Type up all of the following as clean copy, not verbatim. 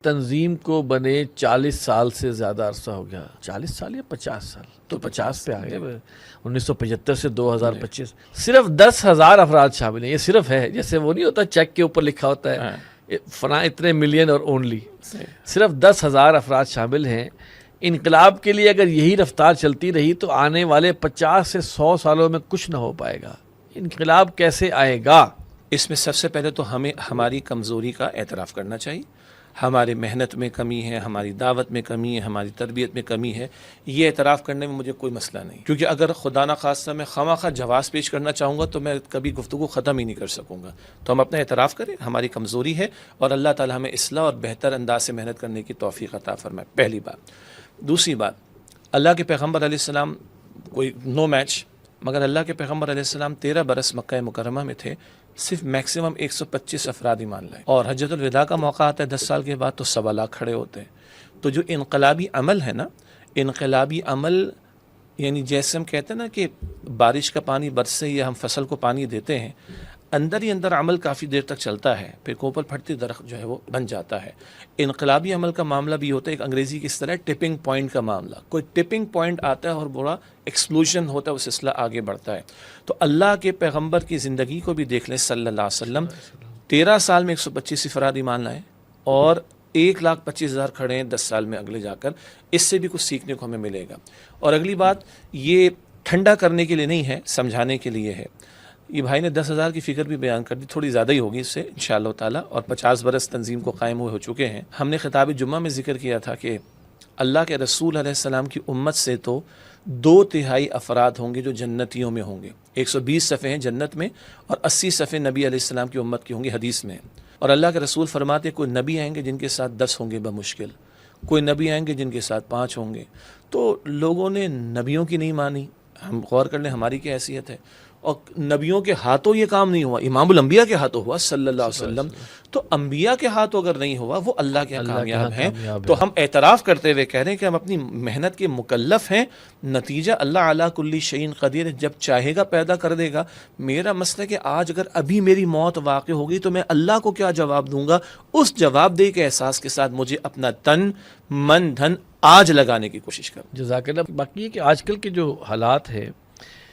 تنظیم کو بنے 40 سال سے زیادہ عرصہ ہو گیا، 40 سال یا 50 سال، تو 50 پہ آ گئے۔ 1975 سے 2025 صرف 10,000 افراد شامل ہیں۔ یہ صرف ہے، جیسے وہ نہیں ہوتا چیک کے اوپر لکھا ہوتا ہے فلاں اتنے ملین اور اونلی، صرف 10,000 افراد شامل ہیں۔ انقلاب کے لیے اگر یہی رفتار چلتی رہی تو آنے والے 50 سے 100 سالوں میں کچھ نہ ہو پائے گا۔ انقلاب کیسے آئے گا؟ اس میں سب سے پہلے تو ہمیں ہماری کمزوری کا اعتراف کرنا چاہیے۔ ہمارے محنت میں کمی ہے، ہماری دعوت میں کمی ہے، ہماری تربیت میں کمی ہے۔ یہ اعتراف کرنے میں مجھے کوئی مسئلہ نہیں، کیونکہ اگر خدا نخواستہ میں خواہ جواز پیش کرنا چاہوں گا تو میں کبھی گفتگو ختم ہی نہیں کر سکوں گا۔ تو ہم اپنا اعتراف کریں، ہماری کمزوری ہے، اور اللہ تعالی ہمیں اصلاح اور بہتر انداز سے محنت کرنے کی توفیق عطا فرمائے، پہلی بات۔ دوسری بات، اللہ کے پیغمبر علیہ السلام کوئی نو میچ، مگر اللہ کے پیغمبر علیہ السلام 13 برس مکہ مکرمہ میں تھے، صرف میکسیمم 125 افراد ایمان لائے، اور حجۃ الوداع کا موقع آتا ہے 10 سال کے بعد تو 1.25 لاکھ کھڑے ہوتے ہیں۔ تو جو انقلابی عمل ہے نا، انقلابی عمل یعنی جیسے ہم کہتے ہیں نا کہ بارش کا پانی برسے یا ہم فصل کو پانی دیتے ہیں، اندر ہی اندر عمل کافی دیر تک چلتا ہے، پھر کوپل پھٹتی درخت جو ہے وہ بن جاتا ہے۔ انقلابی عمل کا معاملہ بھی ہوتا ہے، ایک انگریزی کی اصطلاح ٹپنگ پوائنٹ کا معاملہ، کوئی ٹپنگ پوائنٹ آتا ہے اور بڑا ایکسپلوژن ہوتا ہے، وہ سلسلہ آگے بڑھتا ہے۔ تو اللہ کے پیغمبر کی زندگی کو بھی دیکھ لیں صلی اللہ علیہ وسلم، 13 سال میں 125 افراد ایمان لائے اور 1,25,000 کھڑے ہیں 10 سال میں اگلے جا کر۔ اس سے بھی کچھ سیکھنے کو ہمیں ملے گا۔ اور اگلی بات، یہ ٹھنڈا کرنے کے لیے نہیں ہے، سمجھانے کے لیے ہے۔ یہ بھائی نے 10,000 کی فگر بھی بیان کر دی، تھوڑی زیادہ ہی ہوگی اس سے انشاءاللہ تعالی، اور 50 برس تنظیم کو قائم ہوئے ہو چکے ہیں۔ ہم نے خطاب جمعہ میں ذکر کیا تھا کہ اللہ کے رسول علیہ السلام کی امت سے تو 2/3 افراد ہوں گے جو جنتیوں میں ہوں گے۔ 120 صفحے ہیں جنت میں اور 80 صفحے نبی علیہ السلام کی امت کی ہوں گی، حدیث میں۔ اور اللہ کے رسول فرماتے کوئی نبی آئیں گے جن کے ساتھ 10 ہوں گے بمشکل، کوئی نبی آئیں گے جن کے ساتھ 5 ہوں گے۔ تو لوگوں نے نبیوں کی نہیں مانی۔ ہم غور کر لیں ہماری کیا حیثیت ہے، اور نبیوں کے ہاتھوں یہ کام نہیں ہوا، امام الانبیاء کے ہاتھوں ہوا صلی اللہ علیہ وسلم۔ تو انبیاء کے ہاتھوں اگر نہیں ہوا، وہ اللہ کے کامیاب ہیں۔ تو ہم اعتراف کرتے ہوئے کہہ رہے ہیں کہ ہم اپنی محنت کے مکلف ہیں، نتیجہ اللہ علی کل شیء قدیر، جب چاہے گا پیدا کر دے گا۔ میرا مسئلہ کہ آج اگر ابھی میری موت واقع ہوگی تو میں اللہ کو کیا جواب دوں گا؟ اس جواب دے کے احساس کے ساتھ مجھے اپنا تن من دھن آج لگانے کی کوشش کروں۔ جزاک اللہ۔ باقی یہ کہ آج کل کے جو حالات ہیں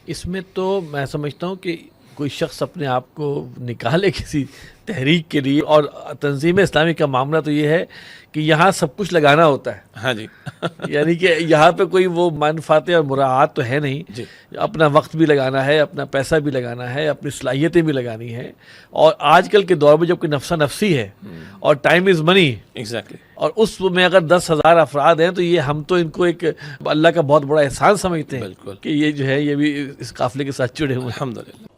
اس میں تو میں سمجھتا ہوں کہ کوئی شخص اپنے آپ کو نکالے کسی تحریک کے لیے، اور تنظیم اسلامی کا معاملہ تو یہ ہے کہ یہاں سب کچھ لگانا ہوتا ہے۔ ہاں جی یعنی کہ یہاں پہ کوئی وہ منفعتیں اور مراعات تو ہے نہیں جی، اپنا وقت بھی لگانا ہے، اپنا پیسہ بھی لگانا ہے، اپنی صلاحیتیں بھی لگانی ہے۔ اور آج کل کے دور میں جب کوئی نفسا نفسی ہے اور ٹائم از منی، ایگزیکٹلی، اور اس میں اگر 10,000 افراد ہیں تو یہ ہم تو ان کو ایک اللہ کا بہت بڑا احسان سمجھتے ہیں بالکل، کہ یہ جو ہے یہ بھی اس قافلے کے ساتھ جڑے ہوئے ہیں۔ الحمدللہ۔